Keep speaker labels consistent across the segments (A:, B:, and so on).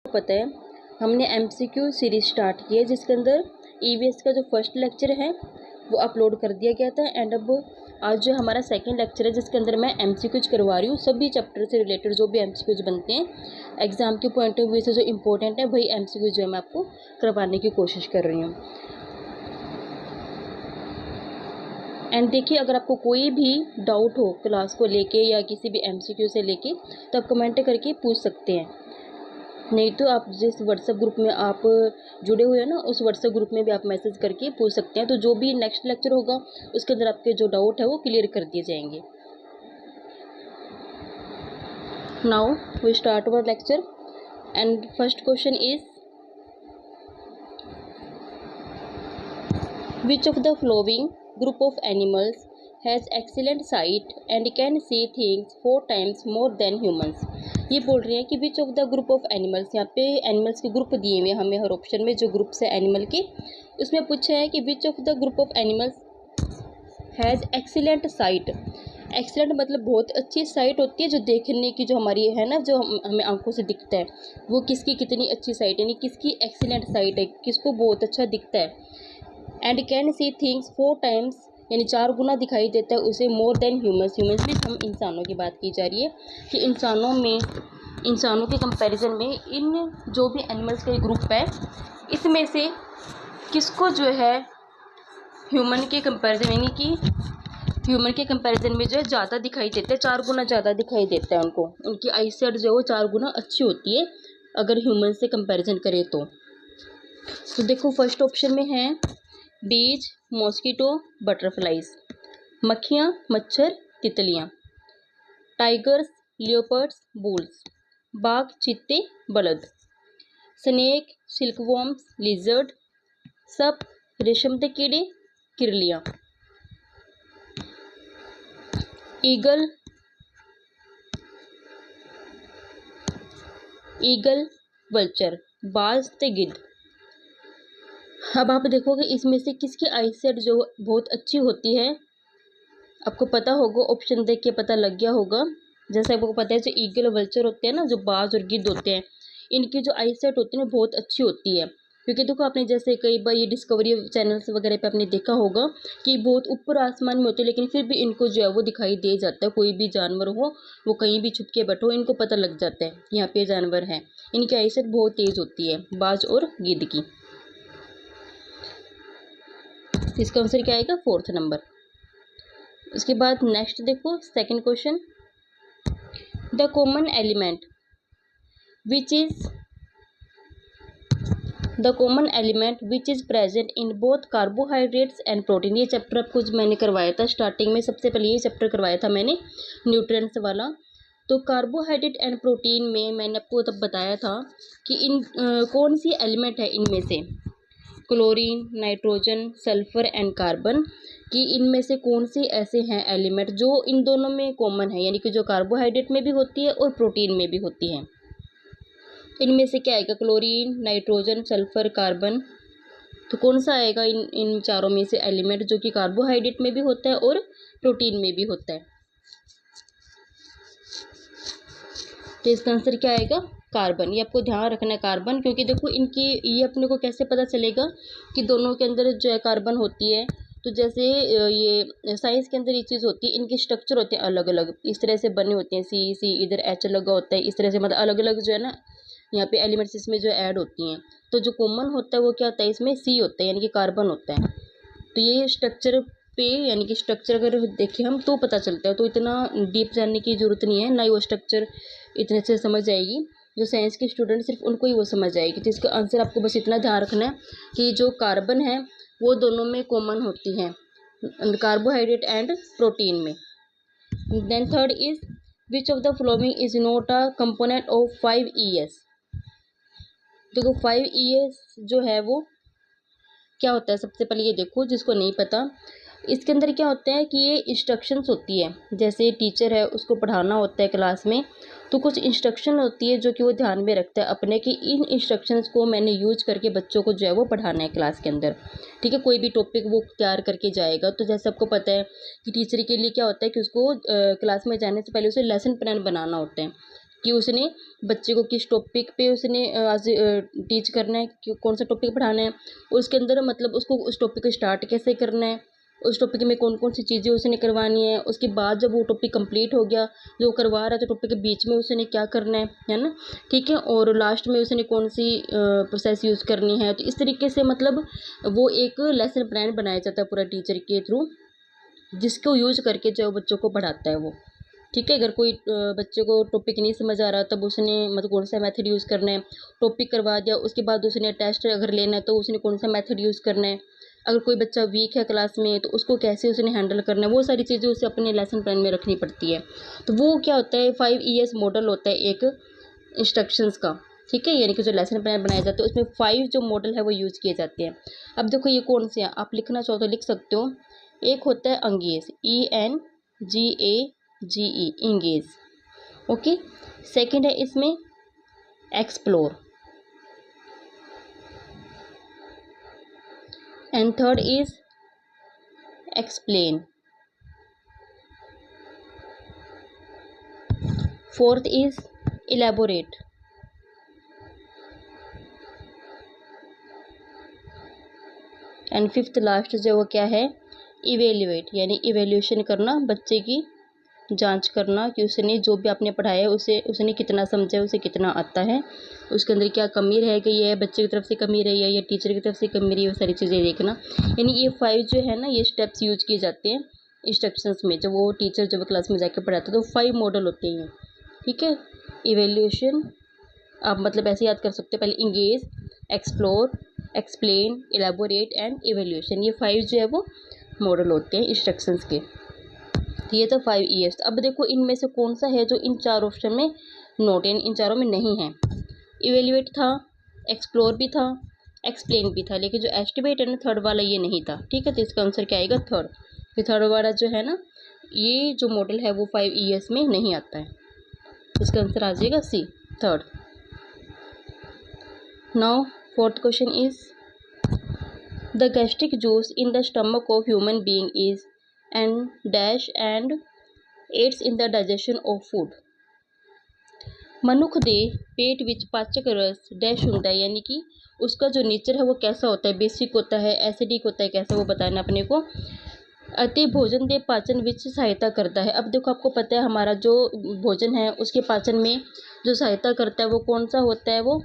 A: पता है हमने एमसीक्यू सीरीज स्टार्ट की है जिसके अंदर ईवीएस का जो फर्स्ट लेक्चर है वो अपलोड कर दिया गया था। एंड अब आज जो हमारा सेकंड लेक्चर है जिसके अंदर मैं एमसीक्यूज करवा रही हूँ। सभी चैप्टर से रिलेटेड जो भी एमसीक्यूज बनते हैं एग्जाम के पॉइंट ऑफ व्यू से जो इम्पोर्टेंट है वही एमसीक्यूज जो है मैं आपको करवाने की कोशिश कर रही हूँ। एंड देखिए, अगर आपको कोई भी डाउट हो क्लास को लेके या किसी भी एमसीक्यू से लेके तो आप कमेंट करके पूछ सकते हैं। नहीं तो आप जिस व्हाट्सएप ग्रुप में आप जुड़े हुए हैं ना, उस व्हाट्सएप ग्रुप में भी आप मैसेज करके पूछ सकते हैं। तो जो भी नेक्स्ट लेक्चर होगा उसके अंदर आपके जो डाउट है वो क्लियर कर दिए जाएंगे। Now we start our lecture and first question is which of the following group of animals has excellent sight and can see things 4 times more than humans. ये बोल रहे हैं कि which of the group of animals, यहाँ पे animals के group दिए हुए हमें हर ऑप्शन में जो ग्रुप्स है एनिमल के, उसमें पूछा है कि which of the group of animals has excellent site. Excellent मतलब बहुत अच्छी साइट होती है जो देखने की, जो हमारी है ना, जो हमें आंखों से दिखता है, वो किसकी कितनी अच्छी साइट, यानी किसकी एक्सीलेंट साइट है, किसको बहुत अच्छा दिखता है। And can see things 4 times, यानी 4 गुना दिखाई देता है उसे मोर देन ह्यूमंस। ह्यूमंस में हम इंसानों की बात की जा रही है कि इंसानों के कंपैरिजन में इन जो भी एनिमल्स का ग्रुप है इसमें से किसको जो है ह्यूमन के कंपैरिजन, यानी कि ह्यूमन के कंपैरिजन में जो है ज़्यादा दिखाई देता है, 4 गुना ज़्यादा दिखाई देता है उनको, उनकी आई साइट जो है वो 4 गुना अच्छी होती है अगर ह्यूमन से कंपैरिजन करें तो देखो फर्स्ट ऑप्शन में है बीज, मॉस्किटो, बटरफ्लाइज, मक्खियाँ, मच्छर, तितलियाँ, टाइगर्स, लियोपर्ड्स, बुल्स, बाघ, चीते, बलद, स्नेक, सिल्कवॉर्म्स, लिजर्ड, सप, रेशम के कीड़े, किरलियाँ, ईगल, वल्चर, बाज ते गिद्ध। अब आप देखोगे इसमें से किसकी आईसाइट जो बहुत अच्छी होती है, आपको पता होगा, ऑप्शन देख के पता लग गया होगा। जैसे आपको पता है जो ईगल और वल्चर होते हैं ना, जो बाज और गिद्ध होते हैं, इनकी जो आईसाइट होती है ना बहुत अच्छी होती है। क्योंकि देखो आपने जैसे कई बार ये डिस्कवरी चैनल्स वगैरह पे आपने देखा होगा कि बहुत ऊपर आसमान में होते हैं लेकिन फिर भी इनको जो है वो दिखाई दे जाता है। कोई भी जानवर हो वो कहीं भी छुप के बैठो, इनको पता लग जाता है यहाँ पे जानवर है। इनकी आईसाइट बहुत तेज होती है बाज और गिद्ध की। इसका आंसर क्या आएगा? 4th number. उसके बाद नेक्स्ट देखो second question, the common element which is present in both carbohydrates and protein. ये चैप्टर आपको मैंने करवाया था स्टार्टिंग में, सबसे पहले ये चैप्टर करवाया था मैंने न्यूट्रिएंट्स वाला। तो कार्बोहाइड्रेट एंड प्रोटीन में मैंने आपको तब बताया था कि इन कौन सी एलिमेंट है इनमें से, chlorine, nitrogen, sulphur and carbon, कि इनमें से कौन से ऐसे हैं एलिमेंट जो इन दोनों में कॉमन है, यानी कि जो कार्बोहाइड्रेट में भी होती है और प्रोटीन में भी होती है। इनमें से क्या आएगा? Chlorine, nitrogen, sulphur, carbon. तो कौन सा आएगा इन चारों में से एलिमेंट जो कि कार्बोहाइड्रेट में भी होता है और प्रोटीन में भी होता है? तो इसका आंसर क्या आएगा? कार्बन। ये आपको ध्यान रखना है कार्बन, क्योंकि देखो इनकी ये अपने को कैसे पता चलेगा कि दोनों के अंदर जो है कार्बन होती है। तो जैसे ये साइंस के अंदर ये चीज़ होती है, इनके स्ट्रक्चर होते हैं अलग अलग, इस तरह से बने होते हैं, सी इधर एच लगा होता है, इस तरह से, मतलब अलग अलग जो है ना यहाँ पे एलिमेंट्स इसमें जो ऐड होती हैं। तो जो कॉमन होता है वो क्या होता है? इसमें सी होता है, यानी कि कार्बन होता है। तो ये स्ट्रक्चर पे, यानी कि स्ट्रक्चर अगर देखें हम तो पता चलता है, तो इतना डीप जानने की ज़रूरत नहीं है, ना ही वो स्ट्रक्चर इतने अच्छे से समझ आएगी। जो साइंस के स्टूडेंट सिर्फ उनको ही वो समझ आएगी। तो इसका आंसर आपको बस इतना ध्यान रखना है कि जो कार्बन है वो दोनों में कॉमन होती हैं, कार्बोहाइड्रेट एंड प्रोटीन में। Then third is which of the following is not a component of 5ES। देखो 5ES जो है वो क्या होता है, सबसे पहले ये देखो जिसको नहीं पता, इसके अंदर क्या होता है कि ये इंस्ट्रक्शंस होती है। जैसे टीचर है उसको पढ़ाना होता है क्लास में, तो कुछ इंस्ट्रक्शन होती है जो कि वो ध्यान में रखता है अपने, कि इन इंस्ट्रक्शंस को मैंने यूज करके बच्चों को जो है वो पढ़ाना है क्लास के अंदर। ठीक है, कोई भी टॉपिक वो तैयार करके जाएगा। तो जैसे आपको पता है कि टीचर के लिए क्या होता है कि उसको क्लास में जाने से पहले उसे लेसन प्लान बनाना होता है। कि उसने बच्चे को किस टॉपिक पे उसने आज टीच करना है, कौन सा टॉपिक पढ़ाना है, उसके अंदर मतलब उसको उस टॉपिक को स्टार्ट कैसे करना है, उस टॉपिक में कौन कौन सी चीज़ें उसने करवानी है, उसके बाद जब वो टॉपिक कंप्लीट हो गया, जो करवा रहा है तो टॉपिक के बीच में उसने क्या करना है ना, ठीक है, और लास्ट में उसने कौन सी प्रोसेस यूज़ करनी है। तो इस तरीके से मतलब वो एक लेसन प्लान बनाया जाता है पूरा टीचर के थ्रू, जिसको यूज करके जो बच्चों को पढ़ाता है वो, ठीक है। अगर कोई बच्चे को टॉपिक नहीं समझ आ रहा तब उसने मतलब कौन सा मेथड यूज़ करना है, टॉपिक करवा दिया उसके बाद उसने टेस्ट अगर लेना है तो उसने कौन सा मेथड यूज़ करना है, अगर कोई बच्चा वीक है क्लास में तो उसको कैसे उसने हैंडल करना है, वो सारी चीज़ें उसे अपने लेसन प्लान में रखनी पड़ती है। तो वो क्या होता है 5 ES मॉडल होता है एक इंस्ट्रक्शंस का, ठीक है, यानी कि जो लेसन प्लान बनाया जाता है उसमें 5 जो मॉडल है वो यूज़ किए जाते हैं। अब देखो ये कौन से हैं, आप लिखना चाहो तो लिख सकते हो। एक होता है अंगेज, ENGAGE, इंगेज, ओके। सेकंड है इसमें explore, and third is explain, fourth is elaborate, and fifth last जो वो क्या है, इवेल्युएट, यानी इवेल्यूशन करना, बच्चे की जांच करना कि उसने जो भी आपने पढ़ाया है उसे उसने कितना समझा है, उसे कितना आता है, उसके अंदर क्या कमी रह गई है, बच्चे की तरफ से कमी रही है या टीचर की तरफ से कमी रही है, वो सारी चीज़ें देखना। यानी ये 5 जो है ना ये स्टेप्स यूज किए जाते हैं इंस्ट्रक्शंस में, जब वो टीचर जब क्लास में जाकर पढ़ाते हैं तो 5 मॉडल होते हैं, ठीक है। इवेल्यूशन आप मतलब ऐसे याद कर सकते हो, पहले engage, explore, explain, elaborate and evaluation, ये 5 जो है वो मॉडल होते हैं इंस्ट्रक्शंस के। ये तो 5 ES। अब देखो इनमें से कौन सा है जो इन 4 ऑप्शन में नोट, यानी इन चारों में नहीं है। इवेल्युएट था, एक्सप्लोर भी था, एक्सप्लेन भी था, लेकिन जो एस्टिमेट है ना थर्ड वाला ये नहीं था, ठीक है। तो इसका आंसर क्या आएगा, थर्ड। तो थर्ड वाला जो है ना ये जो मॉडल है वो 5 ES में नहीं आता है, इसका आंसर आ जाएगा C, third. Now fourth question is the gastric juice in the stomach of human being is and dash and aids in the digestion of food। ਮਨੁੱਖ ਦੇ पेट ਵਿੱਚ पाचक रस डैश ਹੁੰਦਾ है, यानी कि उसका जो नेचर है वो कैसा होता है, बेसिक होता है, एसिडिक होता है, कैसा वो बताना अपने को। अति भोजन के पाचन विच सहायता करता है। अब देखो आपको पता है हमारा जो भोजन है उसके पाचन में जो सहायता करता है वो कौन सा होता है, वो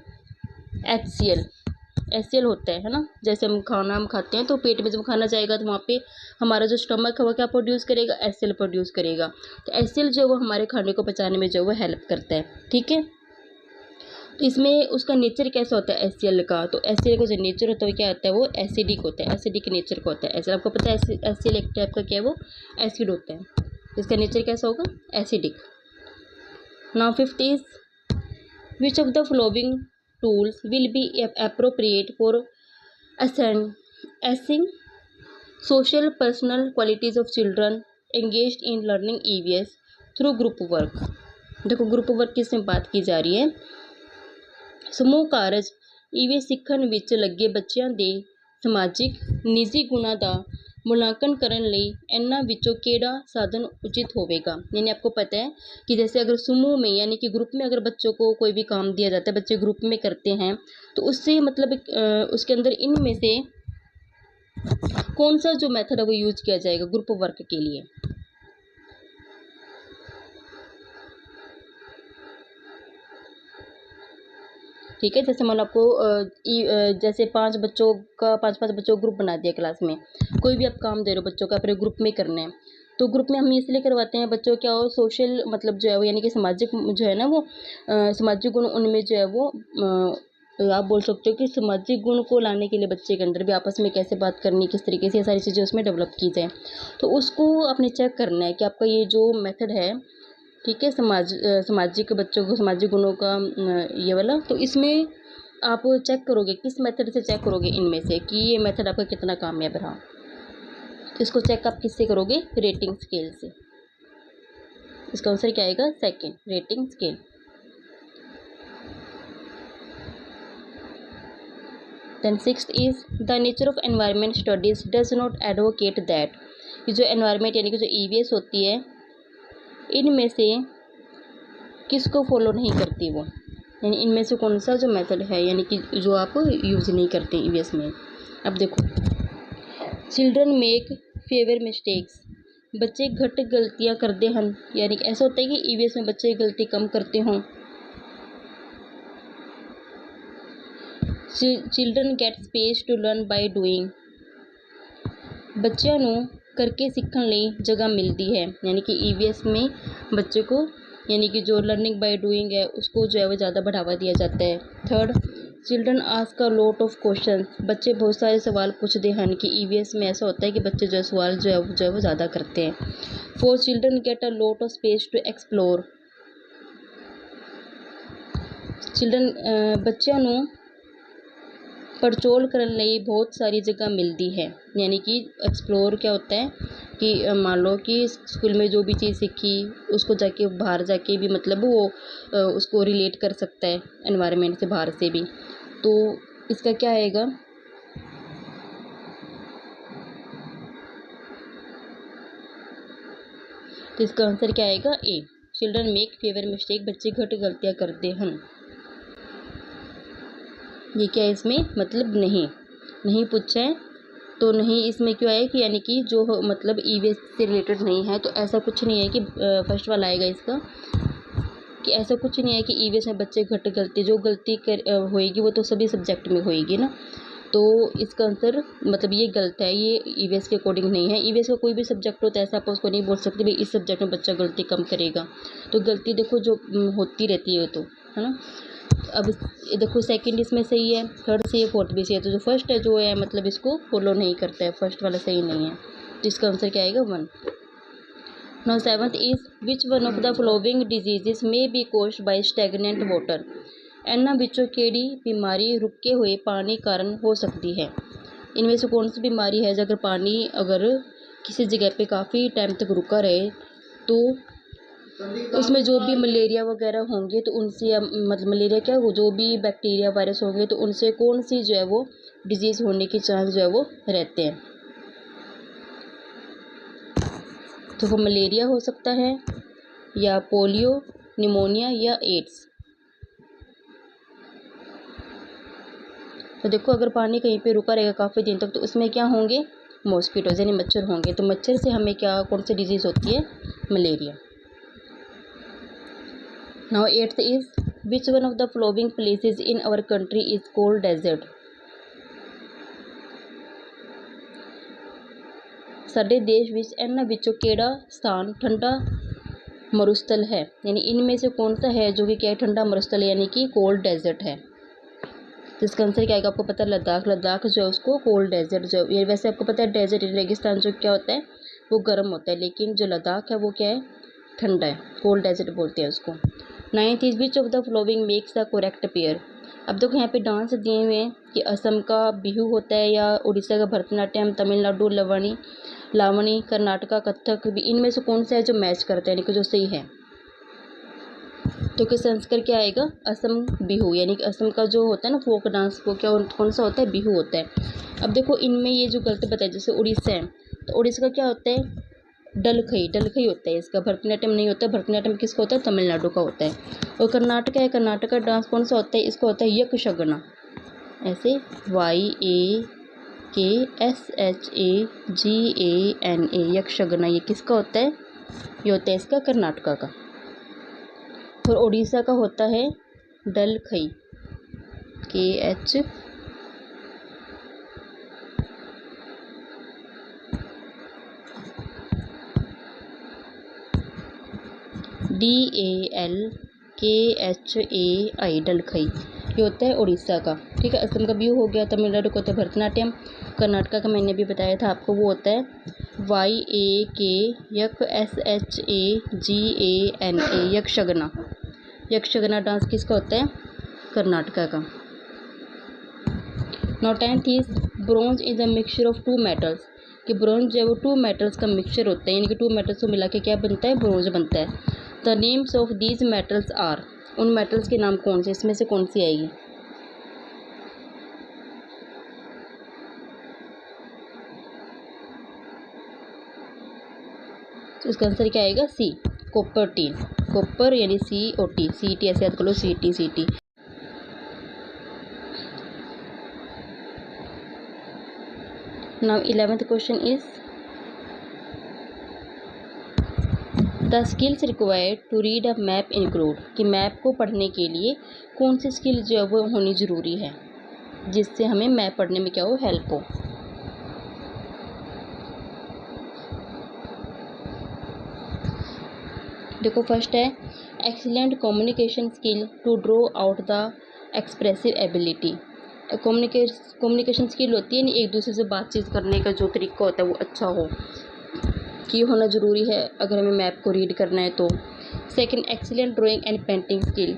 A: HCl होता है ना। जैसे हम खाते हैं तो पेट में जब खाना जाएगा तो वहाँ पे हमारा जो स्टमक है वो क्या प्रोड्यूस करेगा, HCl प्रोड्यूस करेगा। तो HCl जो है वो हमारे खाने को पचाने में जो है वो हेल्प करता है, ठीक है। तो इसमें उसका नेचर कैसा होता है HCl का, तो HCl का जो नेचर होता है वो क्या होता है, वो एसिडिक होता है, एसिडिक नेचर का होता है। ऐसे आपको पता है HCl एक टाइप का क्या है, वो एसिड होता है, इसका नेचर कैसा होगा, acidic. Now fifth is which of the following tools will be appropriate for assessing social personal qualities of children engaged in learning EVS through group work। देखो ग्रुप वर्क की इसमें बात की जा रही है। ਸਮੂਹ ਕਾਰਜ EVS ਸਿੱਖਣ ਵਿੱਚ ਲੱਗੇ ਬੱਚਿਆਂ ਦੇ ਸਮਾਜਿਕ ਨਿੱਜੀ ਗੁਣਾਂ ਦਾ मूल्यांकन करने ਲਈ ਇਹਨਾਂ ਵਿੱਚੋਂ ਕਿਹੜਾ साधन उचित होवेगा। यानी आपको पता है कि जैसे अगर समूह में यानी कि ग्रुप में अगर बच्चों को कोई भी काम दिया जाता है, बच्चे ग्रुप में करते हैं, तो उससे मतलब उसके अंदर इनमें से कौन सा जो मेथड है वो यूज किया जाएगा ग्रुप वर्क के लिए। ठीक है, जैसे मान लो आपको जैसे 5 बच्चों का 5-5 बच्चों का ग्रुप बना दिया क्लास में, कोई भी आप काम दे रहे हो बच्चों का अपने ग्रुप में करना है, तो ग्रुप में हम इसलिए करवाते हैं बच्चों क्या हो सोशल मतलब जो है वो यानी कि सामाजिक जो है ना वो सामाजिक गुण उनमें जो है वो आप बोल सकते हो कि सामाजिक गुण को लाने के लिए बच्चे के अंदर भी आपस में कैसे बात करनी, किस तरीके से ये सारी चीज़ें उसमें डेवलप की जाए। तो उसको आपने चेक करना है कि आपका ये जो मेथड है, ठीक है, सामाजिक बच्चों को सामाजिक गुणों का ये वाला, तो इसमें आप चेक करोगे किस मेथड से चेक करोगे इनमें से कि ये मेथड आपका कितना कामयाब रहा। तो इसको चेक आप किससे करोगे, रेटिंग स्केल से। इसका आंसर क्या आएगा, second, rating scale. Then sixth is the nature of environment studies does not advocate that. ये जो एनवायरनमेंट यानी कि जो EVS होती है इनमें से किसको फॉलो नहीं करती वो, यानी इनमें से कौन सा जो मेथड है यानी कि जो आप यूज़ नहीं करते ईवीएस में। अब देखो, चिल्ड्रन मेक फेवर मिस्टेक्स, बच्चे घट गलतियाँ करते हैं, यानी कि ऐसा होता है कि ईवीएस में बच्चे गलती कम करते हों। Children get space to learn by doing, बच्चों ਨੂੰ करके सीखने ਲਈ जगह मिलती है, यानी कि ईवीएस में बच्चे को यानी कि जो लर्निंग बाय डूइंग है उसको जो है वो ज़्यादा बढ़ावा दिया जाता है। Third, children ask a lot of question, बच्चे बहुत सारे सवाल पूछते हैं कि ईवीएस में ऐसा होता है कि बच्चे जो सवाल जो है वो ज़्यादा करते हैं। Four, children get a lot of space to explore, children बच्चों ਨੂੰ पड़चोल करने ਲਈ बहुत सारी जगह मिलती है, यानी कि एक्सप्लोर क्या होता है कि मान लो कि स्कूल में जो भी चीज़ सीखी उसको जाके बाहर जाके भी मतलब वो उसको रिलेट कर सकता है एनवायरनमेंट से, बाहर से भी। तो इसका क्या आएगा, तो इसका आंसर क्या आएगा, ए। चिल्ड्रन मेक फेवर मिस्टेक, बच्चे घट गलतियाँ करते हैं। ये क्या है इसमें मतलब नहीं पूछा है, तो नहीं इसमें क्यों आया कि यानी कि जो मतलब ईवीएस से रिलेटेड नहीं है, तो ऐसा कुछ नहीं है कि फर्स्ट वाला आएगा इसका, कि ऐसा कुछ नहीं है कि ईवीएस में बच्चे घट गलती, जो गलती होएगी वो तो सभी सब्जेक्ट में होएगी ना। तो इसका आंसर मतलब ये गलत है, ये ईवीएस के अकॉर्डिंग नहीं है। ईवीएस का कोई भी सब्जेक्ट होता है ऐसा आप उसको नहीं बोल सकते भाई इस सब्जेक्ट में बच्चा गलती कम करेगा, तो गलती देखो जो होती रहती है, तो है ना। अब देखो सेकंड इसमें सही है, थर्ड से फोर्थ भी सही है, तो जो फर्स्ट है जो है मतलब इसको फॉलो नहीं करता है, फर्स्ट वाला सही नहीं है, तो इसका आंसर क्या आएगा, 1। Now seventh is which one of the following diseases may be caused by stagnant water, इन्हां विचों केड़ी बीमारी रुके हुए पानी कारण हो सकती है। इनमें से कौन सी बीमारी है अगर पानी अगर किसी जगह पे काफ़ी टाइम तक रुका रहे तो उसमें जो भी मलेरिया वगैरह होंगे तो उनसे, या मतलब मलेरिया क्या हो, जो भी बैक्टीरिया वायरस होंगे तो उनसे कौन सी जो है वो डिजीज़ होने के चांस जो है वो रहते हैं। तो वो मलेरिया हो सकता है, या पोलियो, निमोनिया, या एड्स। तो देखो अगर पानी कहीं पे रुका रहेगा काफ़ी दिन तक तो उसमें क्या होंगे, मॉस्किटोज यानी मच्छर होंगे, तो मच्छर से हमें क्या कौन सी डिजीज़ होती है, malaria. Now eighth is which one of the following places in our country is called desert? साडे देश विच इन्हां विचों केड़ा स्थान ठंडा मरुस्थल है, यानी इनमें से कौन सा है जो कि क्या है, ठंडा मरुस्थल यानी कि कोल्ड डेजर्ट है। तो इसका आंसर क्या आएगा, आपको पता है लद्दाख, लद्दाख जो है उसको कोल्ड डेजर्ट जो ये, वैसे आपको पता है डेजर्ट रेगिस्तान जो क्या होता है वो गर्म होता है, लेकिन जो लद्दाख है वो क्या है, ठंडा है, कोल्ड डेजर्ट बोलते हैं उसको। 9th is which of the following makes the correct pair. अब देखो यहाँ पे डांस दिए हुए हैं कि असम का बिहू होता है, या उड़ीसा का भरतनाट्यम, तमिलनाडु लावणी, कर्नाटका कथक, भी इनमें से कौन सा है जो मैच करता है यानी कि जो सही है। तो किस संस्कार क्या आएगा, असम बिहू, यानी कि असम का जो होता है ना फोक डांस वो क्या कौन सा होता है, बिहू होता है। अब देखो इनमें ये जो गलत बताया, जैसे उड़ीसा है तो उड़ीसा का क्या होता है, डलखई होता है इसका, भरतनाट्यम नहीं होता है, भरतनाट्यम किसका होता है, तमिलनाडु का होता है। और कर्नाटक है, कर्नाटक का डांस कौन सा होता है, इसका होता है यक्षगना, ऐसे YAKSHAGANA, यक्षगना, ये किसका होता है, ये होता है इसका कर्नाटका का। और उड़ीसा का होता है डलखई, KH DALKHAI, डलखई, ये होता है उड़ीसा का, ठीक है। असम का बिहू हो गया, तमिलनाडु का होता है भरतनाट्यम, कर्नाटका का मैंने भी बताया था आपको वो होता है YAKSHAGANA, यक्षगना, यक्षगना डांस किसका होता है, कर्नाटका का। Now 10th is bronze is a mixture of 2 metals, कि ब्रॉन्ज जो है वो 2 मेटल्स का मिक्सचर होता है, यानी कि 2 मेटल्स को मिला के क्या बनता है, ब्रॉन्ज बनता है। The names of these metals are, उन मेटल्स के नाम कौन से, इसमें से कौन सी आएगी। तो इसका आंसर क्या आएगा, सी, कोपर्टीन, कॉपर यानी COT, CT ऐसे याद कर लो, CT। Now 11th question is the skills required to read a map include, कि मैप को पढ़ने के लिए कौन सी स्किल जो है वो होनी ज़रूरी है जिससे हमें मैप पढ़ने में क्या हो, हेल्प हो। देखो फर्स्ट है excellent communication skill to draw out the expressive ability. Communication skill होती है नहीं, एक दूसरे से बातचीत करने का जो तरीका होता है वो अच्छा हो, कि होना ज़रूरी है अगर हमें मैप को रीड करना है तो। Second excellent drawing and painting skill,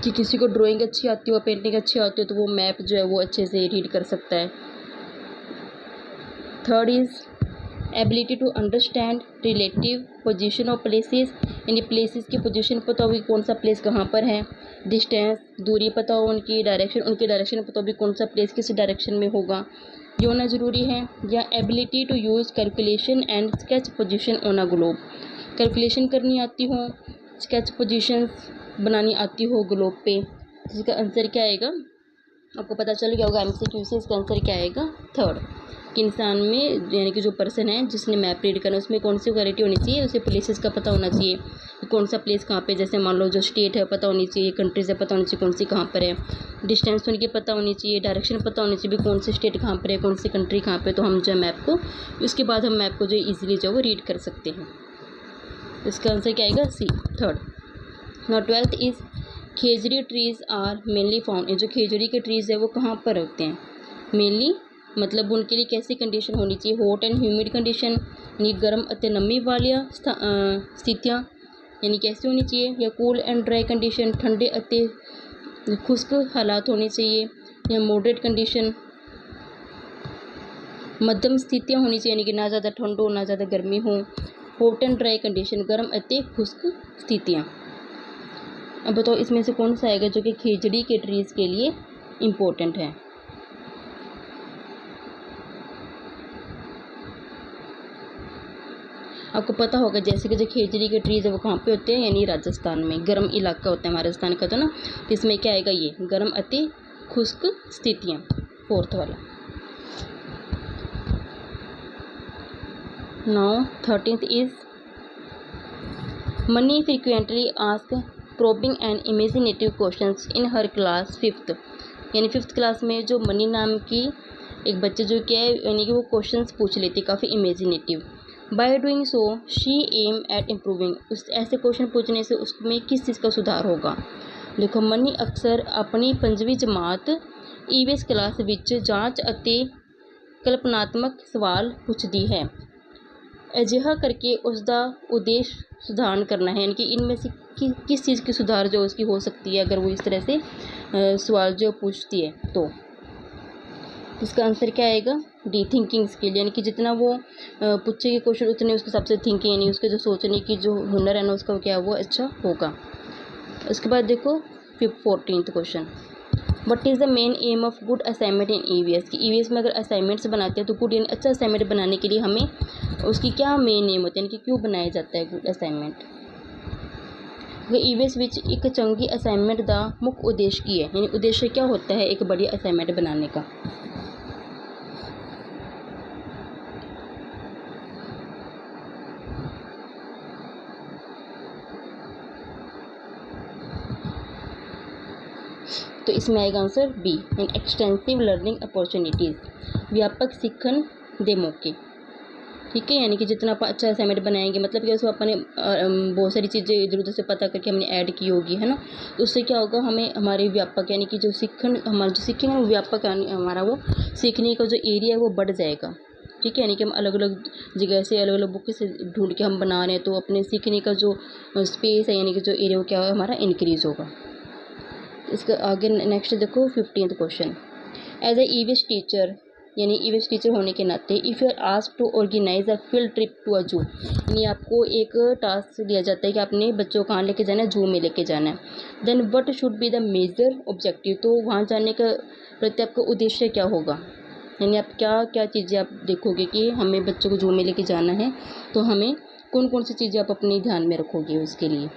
A: कि किसी को ड्राइंग अच्छी आती हो, पेंटिंग अच्छी आती हो तो वो मैप जो है वो अच्छे से रीड कर सकता है। Third is ability to understand relative position of places, यानी प्लेसेस की पोजीशन पता होगी कौन सा प्लेस कहाँ पर है। डिस्टेंस, दूरी पता हो, उनकी डायरेक्शन पता होगी कौन सा प्लेस किस डायरेक्शन में होगा, ये होना ज़रूरी है। या ability to use calculation and sketch position on a globe, calculation करनी आती हो, स्केच पोजीशंस बनानी आती हो ग्लोब पे। जिसका आंसर क्या आएगा आपको पता चल गया होगा MCQ से, इसका आंसर क्या आएगा थर्ड, कि इंसान में यानी कि जो पर्सन है जिसने मैप रीड करना उसमें कौन सी क्वालिटी होनी चाहिए, उसे प्लेसेस का पता होना चाहिए कौन सा प्लेस कहाँ पे, जैसे मान लो जो स्टेट है पता होनी चाहिए, कंट्रीज है पता होनी चाहिए कौन सी कहाँ पर है, डिस्टेंस उनकी पता होनी चाहिए, डायरेक्शन पता होनी चाहिए भी कौन सी स्टेट कहाँ पर है, कौन सी कंट्री कहाँ पर, तो हम जो है मैप को, उसके बाद हम मैप को जो ईजिली जो है वो रीड कर सकते हैं। इसका आंसर क्या आएगा C third. Now 12th is khejri trees are mainly found, जो खेजड़ी के ट्रीज़ है वो कहाँ पर होते हैं मेनली, मतलब उनके लिए कैसी कंडीशन होनी चाहिए, हॉट एंड ह्यूमिड कंडीशन यानी गर्म अति नमी वाली स्थितियाँ यानी कैसी होनी चाहिए, या कूल एंड ड्राई कंडीशन ठंडे अति खुश्क हालात होने चाहिए, या मॉडरेट कंडीशन मध्यम स्थितियाँ होनी चाहिए यानी कि ना ज़्यादा ठंड हो ना ज़्यादा गर्मी हो, हॉट एंड ड्राई कंडीशन गर्म अति खुश्क स्थितियाँ। अब बताओ इसमें से कौन सा आएगा जो कि खेजड़ी के ट्रीज़ के लिए इम्पोर्टेंट है। आपको पता होगा जैसे कि जो खेजड़ी के ट्रीज़ है वो कहाँ पे होते हैं, यानी राजस्थान में, गर्म इलाका होता है हमारे राजस्थान का, तो ना तो इसमें क्या आएगा ये गर्म अति खुश्क स्थितियाँ, फोर्थ वाला। Now 13th is money frequently ask probing and imaginative questions in her class 5th, यानी 5th क्लास में जो मनी नाम की एक बच्चे जो क्या है यानी कि वो क्वेश्चंस पूछ लेती है काफ़ी imaginative. By doing so she aim at improving, उस ऐसे क्वेश्चन पूछने से उसमें किस चीज़ का सुधार होगा। देखो मनी अक्सर अपनी 5वीं जमात EVS क्लास विच जांच ਅਤੇ कल्पनात्मक सवाल पुछती है। अजिहा करके उसका उद्देश्य सुधार करना है, यानी कि इनमें से किस चीज़ की सुधार जो उसकी हो सकती है अगर वो इस तरह से सवाल जो पूछती है तो। इसका आंसर क्या आएगा D थिंकिंग स्किल, यानी कि जितना वो पूछेगी क्वेश्चन उतने उसके हिसाब से थिंकिंग यानी उसके जो सोचने की जो हुनर है ना उसका क्या वो अच्छा होगा। उसके बाद देखो 14th question, what is the main M of good assignment in EVS, कि EVS में अगर असाइनमेंट्स बनाते हैं तो गुड यानी अच्छा असाइनमेंट बनाने के लिए हमें उसकी क्या मेन एम होती है, यानी कि क्यों बनाया जाता है गुड असाइनमेंट। EVS विच एक चंगी असाइनमेंट का मुख्य उद्देश्य की है, यानी उद्देश्य क्या होता है एक बढ़िया असाइनमेंट बनाने का। तो इसमें आएगा आंसर B इन एक्सटेंसिव लर्निंग अपॉर्चुनिटीज़, व्यापक सीखन दे मौके। ठीक है, यानी कि जितना आप अच्छा असाइनमेंट बनाएंगे मतलब कि उसमें अपने बहुत सारी चीज़ें इधर उधर से पता करके हमने ऐड की होगी है ना, तो उससे क्या होगा हमें हमारे व्यापक यानी कि जो सीखन हमारा जो सीखेंगे वो व्यापक हमारा वो सीखने का जो एरिया है वो बढ़ जाएगा। ठीक है, यानी कि हम अलग अलग जगह से अलग अलग बुक से ढूंढ के हम बना रहे हैं तो अपने सीखने का जो स्पेस है यानी कि जो एरिया वो क्या होगा हमारा इंक्रीज़ होगा। इसका आगे नेक्स्ट देखो 15th question, as a EVS teacher यानी EVS टीचर होने के नाते if you are asked to organise a field trip to a zoo, यानी आपको एक टास्क दिया जाता है कि आपने बच्चों को कहाँ लेके जाना है, जू में लेके जाना है, then what should be the major objective, तो वहाँ जाने का प्रति आपका उद्देश्य क्या होगा, यानी आप क्या क्या चीज़ें आप देखोगे कि हमें बच्चों को जू में लेके जाना है तो हमें कौन कौन सी चीज़ें आप अपने ध्यान में रखोगे उसके लिए?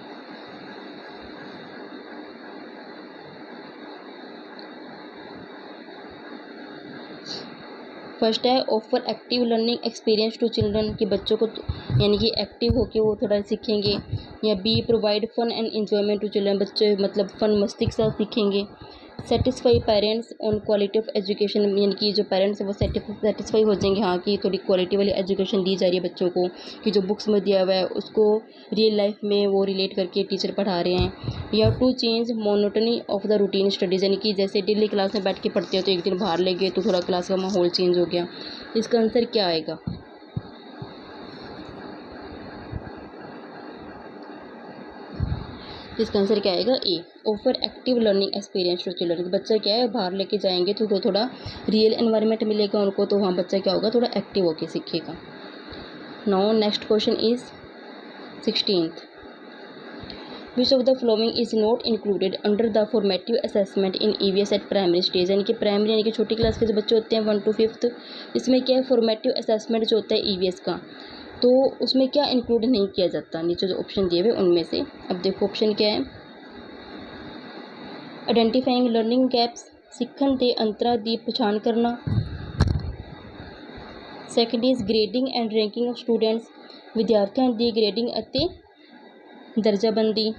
A: फर्स्ट है offer active learning experience to children, कि बच्चों को यानी कि एक्टिव होके वो थोड़ा सीखेंगे। या B provide fun and enjoyment to children, बच्चे मतलब फन मस्ती के साथ सीखेंगे। Satisfy parents on quality of education, यानी कि जो पेरेंट्स हैं वो सेटिस्फाई हो जाएंगे, हाँ कि थोड़ी क्वालिटी वाली एजुकेशन दी जा रही है बच्चों को, कि जो बुक्स में दिया हुआ है उसको रियल लाइफ में वो रिलेट करके टीचर पढ़ा रहे हैं। या to change monotony of the routine studies, यानी कि जैसे डेली क्लास में बैठ के पढ़ते हो तो एक दिन बाहर ले गए तो थोड़ा क्लास का माहौल चेंज हो गया। इसका आंसर क्या आएगा? इसका आंसर क्या आएगा? A, offer active learning experience to children. बच्चा क्या है, बाहर लेके जाएंगे तो थोड़ा रियल एनवायरनमेंट मिलेगा उनको, तो हाँ बच्चा क्या होगा, थोड़ा एक्टिव होके सीखेगा। Now next question is 16th, which of the following is not included under the formative assessment in EVS eight primary stage, यानी कि प्राइमरी यानी कि छोटी क्लास के जो बच्चे होते हैं 1 to 5th, इसमें क्या है फॉर्मेटिव असेसमेंट जो होता है EVS का, तो उसमें क्या इंक्लूड नहीं किया जाता। नीचे जो ऑप्शन दिए हुए उनमें से अब देखो ऑप्शन क्या है। आइडेंटिफाइंग लर्निंग गैप्स, सीखण दे अंतरां दी पछाण करना। Second is grading and ranking of students, विद्यार्थियों की ग्रेडिंग अते दर्जाबंदी।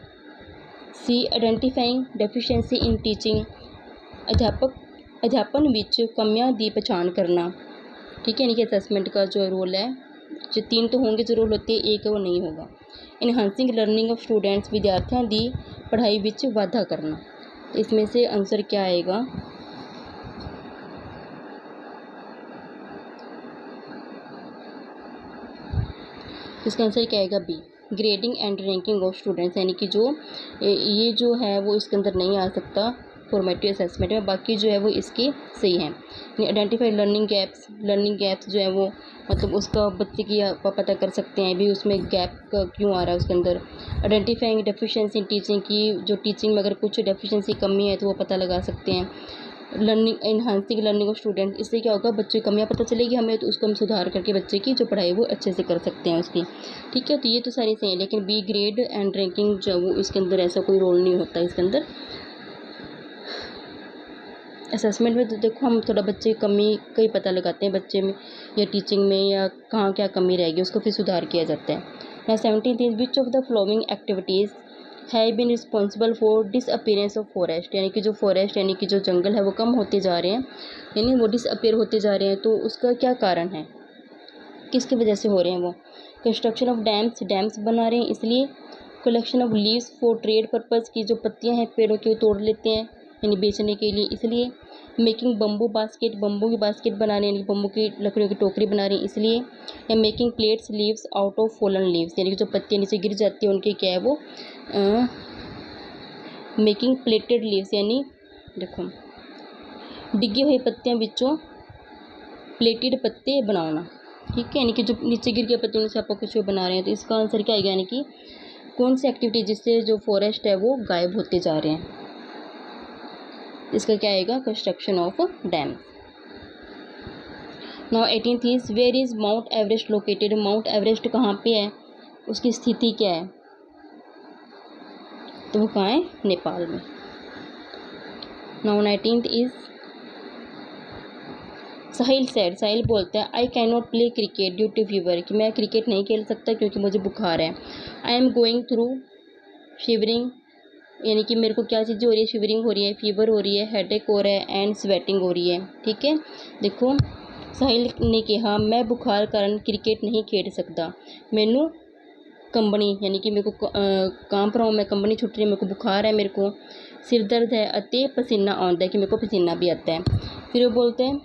A: सी आइडेंटिफाइंग डेफिशिएंसी इन टीचिंग, अध्यापन विच कमियां दी पछाण करना। ठीक है, यानी कि असेसमेंट का जो रोल है, जो 3 तो होंगे जो रोल होते हैं, एक वो नहीं होगा। इनहांसिंग लर्निंग ऑफ स्टूडेंट्स, विद्यार्थियों की पढ़ाई विच वाधा करना। इसमें से आंसर क्या आएगा? इसका आंसर क्या आएगा? B, grading and ranking of students, यानी कि जो ये जो है वो इसके अंदर नहीं आ सकता फॉर्मेटिव असेसमेंट में, बाकी जो है वो इसके सही है। आइडेंटिफाई लर्निंग गैप्स जो है वो मतलब उसका बच्चे की आप पता कर सकते हैं भी उसमें गैप क्यों आ रहा है उसके अंदर। आइडेंटिफाइंग डेफिशिएंसी इन टीचिंग, की जो टीचिंग में अगर कुछ डेफिशिएंसी कमी है तो वो पता लगा सकते हैं। इनहांसिंग लर्निंग ऑफ स्टूडेंट, इससे क्या होगा, बच्चे की कमियाँ पता चलेगी हमें, तो उसको हम सुधार करके बच्चे की जो पढ़ाई वो अच्छे से कर सकते हैं उसकी। ठीक है, तो ये तो सारी सही है, लेकिन बी ग्रेड एंड रैंकिंग जो वो इसके अंदर ऐसा कोई रोल नहीं होता इसके अंदर। असेसमेंट में तो देखो हम थोड़ा बच्चे की कमी का ही पता लगाते हैं बच्चे में या टीचिंग में, या कहाँ क्या कमी रहेगी उसको फिर सुधार किया जाता है। ना 17th is which of the following activities have been responsible for disappearance of forest, यानी कि जो फॉरेस्ट यानी कि जो जंगल है वो कम होते जा रहे हैं, यानी वो डिसअपीयर होते जा रहे हैं, तो उसका क्या कारण है, किसकी वजह से हो रहे हैं वो? कंस्ट्रक्शन ऑफ डैम्स बना रहे हैं इसलिए। Collection of leaves for trade purpose, की जो पत्तियां हैं पेड़ों की वो तोड़ लेते हैं यानी बेचने के लिए इसलिए। मेकिंग बम्बू की बास्केट बना रहे हैं, यानी बम्बू की लकड़ियों की टोकरी बना रहे हैं इसलिए। या making plates leaves out of fallen leaves, यानी कि जो पत्तियाँ नीचे गिर जाती हैं उनके क्या है वो मेकिंग प्लेटेड लीव्स, यानी देखो डिग्गी हुई पत्तियाँ विचों प्लेटेड पत्ते बनाना। ठीक है, यानी कि जो नीचे गिर के पत्ते उनसे आप कुछ बना रहे हैं, तो इसका आंसर क्या आएगा, यानी कि कौन सी एक्टिविटी जिससे जो फॉरेस्ट है वो गायब होते जा रहे हैं। इसका क्या आएगा? Construction of dam. Now 18th is where is Mount Everest located, Mount Everest कहाँ पे है, उसकी स्थिति क्या है, तो वो कहाँ है? नेपाल में। नाउ 19th इज साहिल बोलता है I can not play cricket due to fever, कि मैं क्रिकेट नहीं खेल सकता क्योंकि मुझे बुखार है। I am going through shivering, यानी कि मेरे को क्या चीज़ें हो रही है, शिवरिंग हो रही है, फीवर हो रही है, हेडेक हो रहा है एंड स्वेटिंग हो रही है। ठीक है, देखो साहिल ने कहा मैं बुखार कारण क्रिकेट नहीं खेल सकता, मैनू कंबनी यानी कि मेरे को कांप रहा हूँ मैं, कंबनी छुट रही है, मेरे को बुखार है, मेरे को सिर दर्द है अते पसीना आता है, कि मेरे को पसीना भी आता है। फिर वो बोलते हैं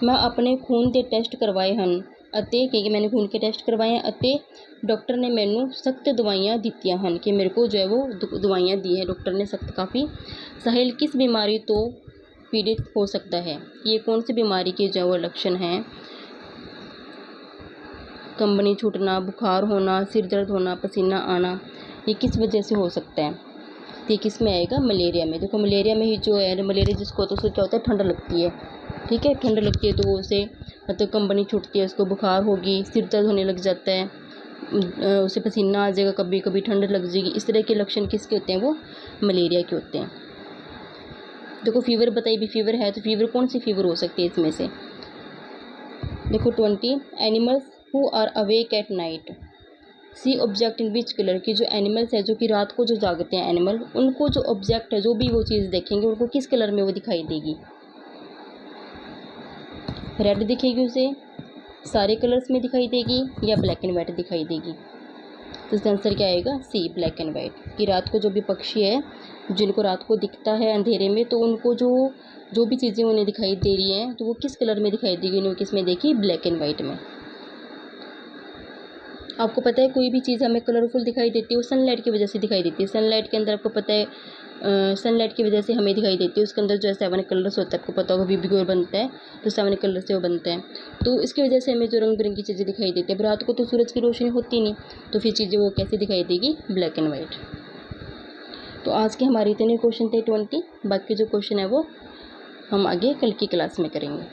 A: मैं अपने खून के टेस्ट करवाए हैं अते, क्योंकि मैंने खून के टेस्ट करवाए हैं अते डॉक्टर ने मैनू सख्त दवाइयाँ दित्तियां हैं, कि मेरे को जो है वो दवाइयाँ दी है डॉक्टर ने सख्त काफ़ी। साहिल किस बीमारी तो पीड़ित हो सकता है, ये कौन सी बीमारी के जो वो लक्षण हैं, कंबनी छूटना, बुखार होना, सिर दर्द होना, पसीना आना, ये किस वजह से हो सकता है? तो ये किस में आएगा? मलेरिया में। देखो मलेरिया में ही जो है, मलेरिया जिसको होता है उसको क्या होता है, ठंड लगती है। ठीक है, ठंड लगती है तो उसे मतलब कंबनी छूटती है, उसको बुखार होगी, सिर दर्द होने लग जाता है, उसे पसीना आ जाएगा, कभी कभी ठंड लग जाएगी। इस तरह के लक्षण किसके होते हैं? वो मलेरिया के होते हैं। देखो फीवर बताइए, भी फीवर है तो फीवर कौन सी फीवर हो सकती है इसमें से? देखो 20 animals who are awake at night see object in which colour. की जो एनिमल्स है, जो कि रात को जो जागते हैं एनिमल, उनको जो ऑब्जेक्ट है, जो भी वो चीज़ देखेंगे, उनको किस कलर में वो दिखाई देगी? रेड दिखेगी उसे, सारे कलर्स में दिखाई देगी, या ब्लैक एंड वाइट दिखाई देगी? तो इसका आंसर क्या आएगा? सी, ब्लैक एंड वाइट। कि रात को जो भी पक्षी है, जिनको रात को दिखता है अंधेरे में, तो उनको जो भी चीज़ें उन्हें दिखाई दे रही हैं, तो वो किस कलर में दिखाई देगी? उन्हें किस में देखी? ब्लैक एंड वाइट में। आपको पता है कोई भी चीज़ हमें कलरफुल दिखाई देती है, वो सनलाइट की वजह से दिखाई देती है। सनलाइट के अंदर आपको पता है सनलाइट की वजह से हमें दिखाई देती है, उसके अंदर जो है 7 कलर्स होता है, आपको पता होगा विबग्योर बनता है, तो 7 कलर से वो बनता है, तो इसकी वजह से हमें जो रंग बिरंगी चीज़ें दिखाई देती है। पर रात को तो सूरज की रोशनी होती नहीं, तो फिर चीज़ें वो कैसे दिखाई देगी? Black and white. तो आज के हमारे इतने क्वेश्चन थे 20, बाकी जो क्वेश्चन है वो हम आगे कल की क्लास में करेंगे।